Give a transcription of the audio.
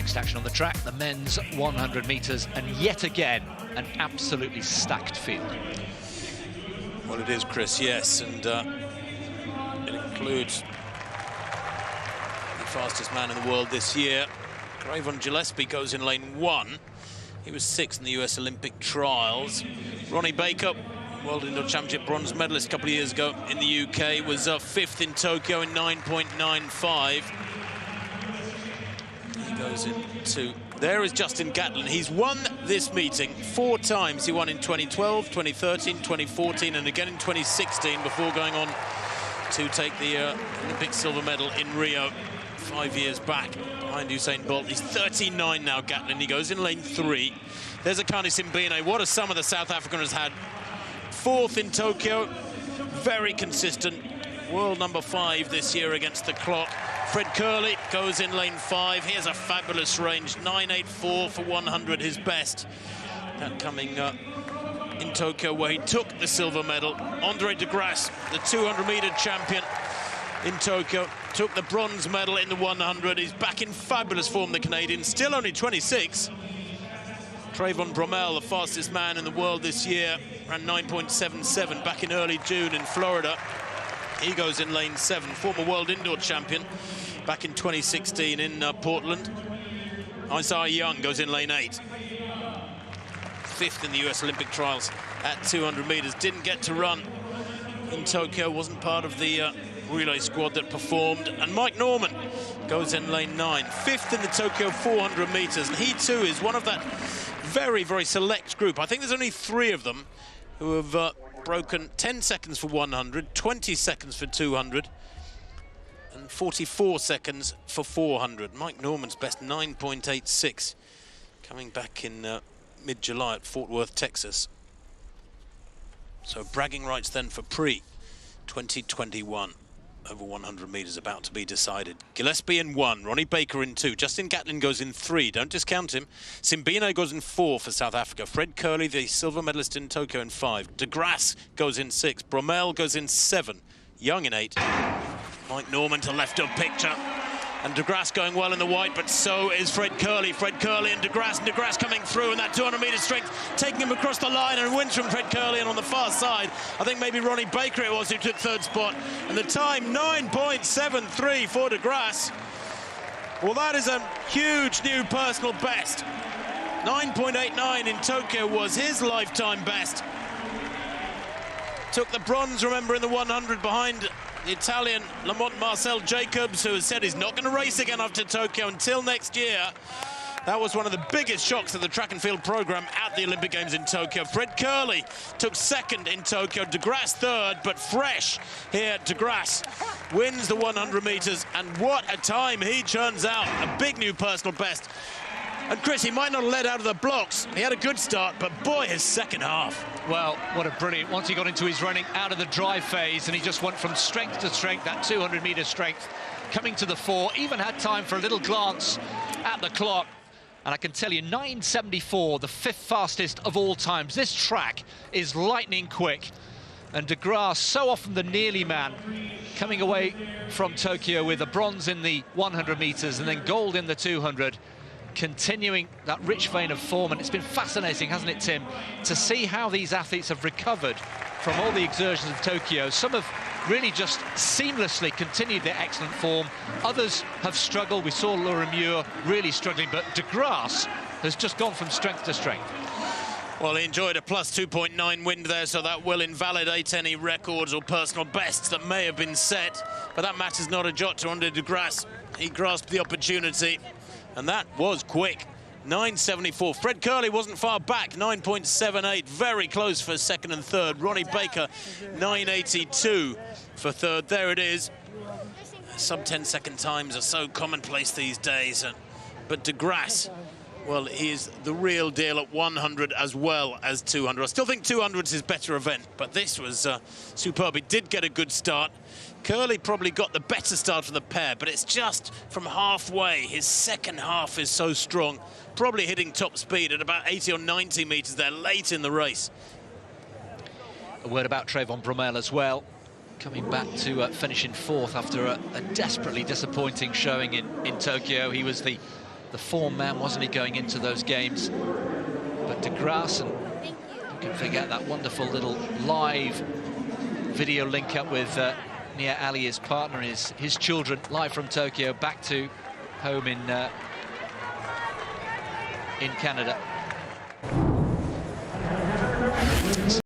Next action on the track, the men's 100 metres, and yet again, an absolutely stacked field. Well, it is, Chris, yes, and it includes the fastest man in the world this year. Trayvon Bromell goes in lane 1. He was 6th in the US Olympic trials. Ronnie Baker, World Indoor Championship bronze medalist a couple of years ago in the UK, was 5th in Tokyo in 9.95. He goes into... There is Justin Gatlin. He's won this meeting 4 times. He won in 2012, 2013, 2014, and again in 2016 before going on to take the Olympic silver medal in Rio 5 years back behind Usain Bolt. He's 39 now, Gatlin. He goes in lane 3. There's Akani Simbine. What a summer the South African has had. 4th in Tokyo. Very consistent. World number 5 this year against the clock. Fred Kerley goes in lane 5. He has a fabulous range. 9.84 for 100, his best. That coming in Tokyo, where he took the silver medal. Andre Degrasse, the 200-meter champion in Tokyo, took the bronze medal in the 100. He's back in fabulous form, the Canadian, still only 26. Trayvon Bromell, the fastest man in the world this year, ran 9.77 back in early June in Florida. He goes in lane 7, former world indoor champion back in 2016 in Portland. Isaiah Young goes in lane 8. 5th in the US Olympic trials at 200 meters. Didn't get to run in Tokyo, wasn't part of the relay squad that performed. And Mike Norman goes in lane 9. 5th in the Tokyo 400 meters. And he too is one of that very, very select group. I think there's only 3 of them who have broken 10 seconds for 100, 20 seconds for 200, and 44 seconds for 400. Mike Norman's best 9.86, coming back in mid-July at Fort Worth, Texas. So bragging rights then for pre-2021 over 100 meters about to be decided. Gillespie in 1, Ronnie Baker in 2, Justin Gatlin goes in 3, don't discount him. Simbine goes in 4 for South Africa. Fred Kerley, the silver medalist in Tokyo, in 5. Degrasse goes in 6, Bromell goes in 7, Young in 8. Mike Norman to left of picture. And Degrasse going well in the white, but so is Fred Kerley. Fred Kerley and Degrasse coming through, and that 200-meter strength taking him across the line, and wins from Fred Kerley. And on the far side, I think maybe Ronnie Baker it was who took 3rd spot. And the time, 9.73 for Degrasse. Well, that is a huge new personal best. 9.89 in Tokyo was his lifetime best. Took the bronze, remember, in the 100 behind the Italian Lamont Marcel Jacobs, who has said he's not going to race again after Tokyo until next year. That was one of the biggest shocks of the track and field program at the Olympic Games in Tokyo. Fred Kerley took 2nd in Tokyo, Degrasse 3rd, but fresh here. Degrasse wins the 100 meters, and what a time he churns out. A big new personal best. And Chris, he might not have led out of the blocks. He had a good start, but boy, his second half. Well, what a brilliant, once he got into his running out of the drive phase, and he just went from strength to strength, that 200-meter strength, coming to the 4, even had time for a little glance at the clock. And I can tell you, 9.74, the 5th fastest of all times. This track is lightning quick. And Degrasse, so often the nearly man, coming away from Tokyo with a bronze in the 100 meters and then gold in the 200. Continuing that rich vein of form, and it's been fascinating, hasn't it, Tim, to see how these athletes have recovered from all the exertions of Tokyo. Some have really just seamlessly continued their excellent form. Others have struggled. We saw Laura Muir really struggling, but Degrasse has just gone from strength to strength. Well, he enjoyed a plus 2.9 wind there, so that will invalidate any records or personal bests that may have been set. But that matters not a jot to Andre Degrasse. He grasped the opportunity. And that was quick. 9.74. Fred Kerley wasn't far back. 9.78. Very close for 2nd and 3rd. Ronnie Baker, 9.82 for 3rd. There it is. Sub 10-second times are so commonplace these days. But Degrasse, well, he is the real deal at 100 as well as 200. I still think 200 is his better event, but this was superb. He did get a good start. Kerley probably got the better start for the pair, but it's just from halfway. His second half is so strong, probably hitting top speed at about 80 or 90 meters there late in the race. A word about Trayvon Bromell as well, coming back to finish in 4th after a desperately disappointing showing in Tokyo. He was the the form man, wasn't he, going into those games? But Degrasse, and you can forget that wonderful little live video link up with Nia Ali, his partner, his children, live from Tokyo, back to home in Canada.